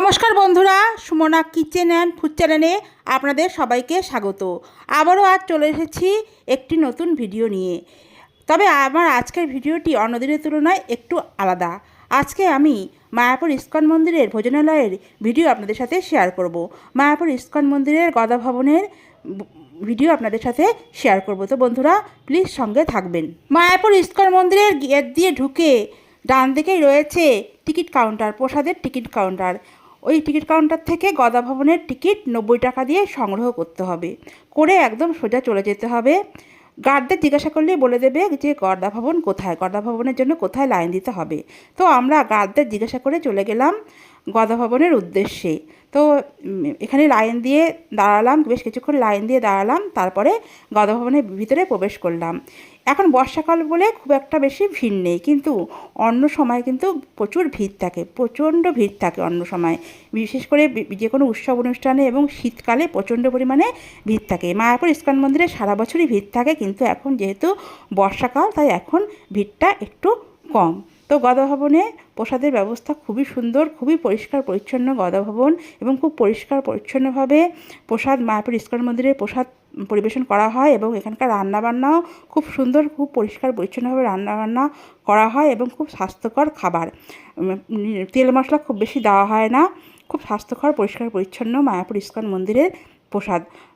নমস্কার বন্ধুরা, Sumana kitchen and food চ্যানেলে আপনাদের সবাইকে স্বাগত। আবারও আজ চলে এসেছি একটি নতুন ভিডিও নিয়ে। তবে আমার আজকের ভিডিওটি অন্য দিনের তুলনায় একটু আলাদা। আজকে আমি মায়াপুর ইস্কন মন্দিরের ভোজনালয়ের ভিডিও আপনাদের সাথে শেয়ার করব। মায়াপুর ইস্কন মন্দিরের গদা ভবনের ভিডিও আপনাদের সাথে শেয়ার করব। তো বন্ধুরা প্লিজ সঙ্গে থাকবেন। মায়াপুর ইস্কন মন্দিরের গেট দিয়ে ঢুকে ডান দিকেই রয়েছে টিকিট কাউন্টার, প্রসাদের টিকিট কাউন্টার। ওই টিকিট কাউন্টার থেকে গদা ভবনের টিকিট 90 টাকা দিয়ে সংগ্রহ করতে হবে, করে একদম সোজা চলে যেতে হবে। গার্ডদের জিজ্ঞাসা করলেই বলে দেবে যে গদা ভবন কোথায়, গদা ভবনের জন্য কোথায় লাইন দিতে হবে। তো আমরা গার্ডদের জিজ্ঞাসা করে চলে গেলাম গদা ভবনের উদ্দেশ্যে। তো এখানে লাইন দিয়ে দাঁড়ালাম, বেশ কিছুক্ষণ লাইন দিয়ে দাঁড়ালাম, তারপরে গদা ভবনের ভিতরে প্রবেশ করলাম। এখন বর্ষাকাল বলে খুব একটা বেশি ভিড় নেই, কিন্তু অন্য সময় কিন্তু প্রচুর ভিড় থাকে, প্রচণ্ড ভিড় থাকে অন্য সময়, বিশেষ করে যে কোনো উৎসব অনুষ্ঠানে এবং শীতকালে প্রচণ্ড পরিমাণে ভিড় থাকে। মায়াপুর ইস্কন মন্দিরে সারা বছরই ভিড় থাকে, কিন্তু এখন যেহেতু বর্ষাকাল তাই এখন ভিড়টা একটু কম। তো গদা ভবনে প্রসাদের ব্যবস্থা খুবই সুন্দর, খুবই পরিষ্কার পরিচ্ছন্ন গদা ভবন, এবং খুব পরিষ্কার পরিচ্ছন্নভাবে প্রসাদ মায়াপুর ইস্কন মন্দিরে প্রসাদ পরিবেশন করা হয়। এবং এখানকার রান্নাবান্নাও খুব সুন্দর, খুব পরিষ্কার পরিচ্ছন্নভাবে রান্নাবান্না করা হয় এবং খুব স্বাস্থ্যকর খাবার। তেল মশলা খুব বেশি দেওয়া হয় না, খুব স্বাস্থ্যকর পরিষ্কার পরিচ্ছন্ন মায়াপুর ইস্কন মন্দিরের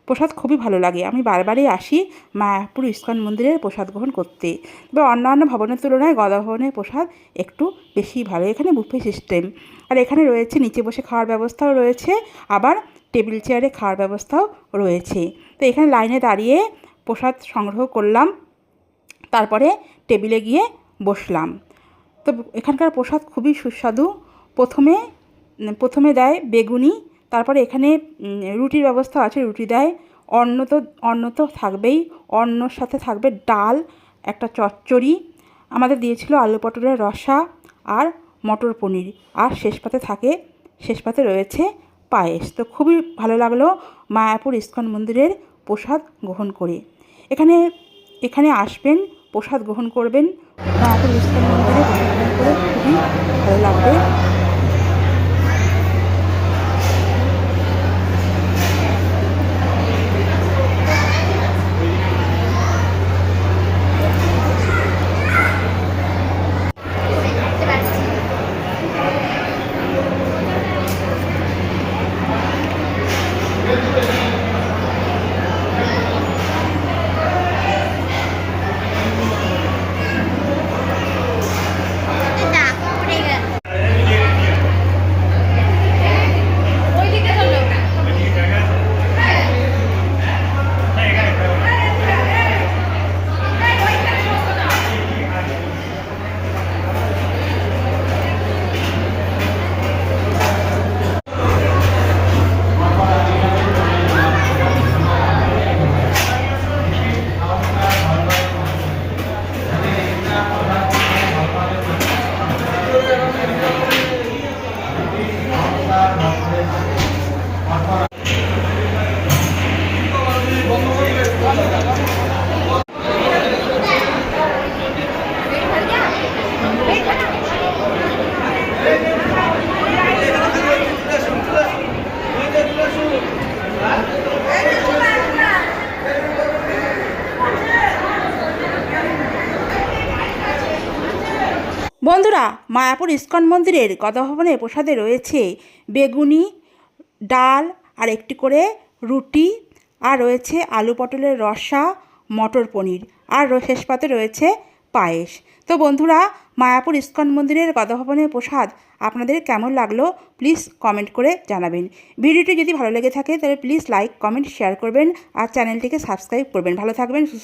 প্রসাদ খুবই ভালো লাগে। আমি বারবারই আসি মায়াপুর ইস্কন মন্দিরের প্রসাদ গ্রহণ করতে। তবে অন্যান্য ভবনের তুলনায় গদা ভবনের প্রসাদ একটু বেশি ভালো। এখানে বুফে সিস্টেম, আর এখানে রয়েছে নিচে বসে খাওয়ার ব্যবস্থাও রয়েছে, আবার টেবিল চেয়ারে খাওয়ার ব্যবস্থাও রয়েছে। তো এখানে লাইনে দাঁড়িয়ে প্রসাদ সংগ্রহ করলাম, তারপরে টেবিলে গিয়ে বসলাম। তো এখানকার প্রসাদ খুবই সুস্বাদু। প্রথমে দেয় বেগুনি, তারপরে এখানে রুটির ব্যবস্থা আছে, রুটি দেয়। অন্ন তো থাকবেই, অন্নর সাথে থাকবে ডাল, একটা চচ্চড়ি, আমাদের দিয়েছিল আলু পটলের রসা আর মটর পনির, আর শেষ পাতে রয়েছে পায়েস। তো খুবই ভালো লাগলো মায়াপুর ইস্কন মন্দিরের প্রসাদ গ্রহণ করে। এখানে আসবেন, প্রসাদ গ্রহণ করবেন, মায়াপুর ইস্কন মন্দিরে প্রসাদ গ্রহণ করে খুবই ভালো লাগবে। বন্ধুরা, মায়াপুর ইস্কন মন্দিরের গদা ভবনে প্রসাদে রয়েছে বেগুনি, ডাল আর একটি করে রুটি, আর রয়েছে আলু পটলের রসা, মটর পনির, আর শেষ পাতে রয়েছে পায়েস। তো বন্ধুরা, মায়াপুর ইস্কন মন্দিরের গদা ভবনের প্রসাদ আপনাদের কেমন লাগলো প্লিজ কমেন্ট করে জানাবেন। ভিডিওটি যদি ভালো লেগে থাকে তাহলে প্লিজ লাইক, কমেন্ট, শেয়ার করবেন, আর চ্যানেলটিকে সাবস্ক্রাইব করবেন। ভালো থাকবেন, সুস্থ